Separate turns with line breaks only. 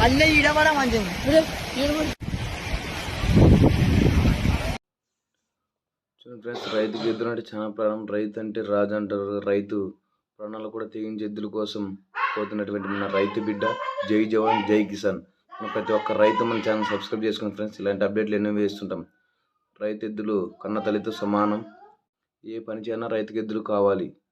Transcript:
అన్నీ ఈడమడా మంచిది.
చూడండి ఫ్రెండ్స్, రైతుకి ఎద్దులు అంటే చాలా ప్రాణం. రైతు అంటే రాజు అంటారు. రైతు ప్రాణాలు కూడా తెగించి ఎద్దుల కోసం పోతున్నటువంటి మన రైతు బిడ్డ. జై జవాన్ జై కిసాన్. మన ప్రతి ఒక్క రైతు మన ఛానల్ సబ్స్క్రైబ్ చేసుకోండి ఫ్రెండ్స్. ఇలాంటి అప్డేట్లు ఎన్నో వేస్తుంటాం. రైతు ఎద్దులు కన్న తల్లితో సమానం. ఏ పని చేయనా రైతుకి ఎద్దులు కావాలి.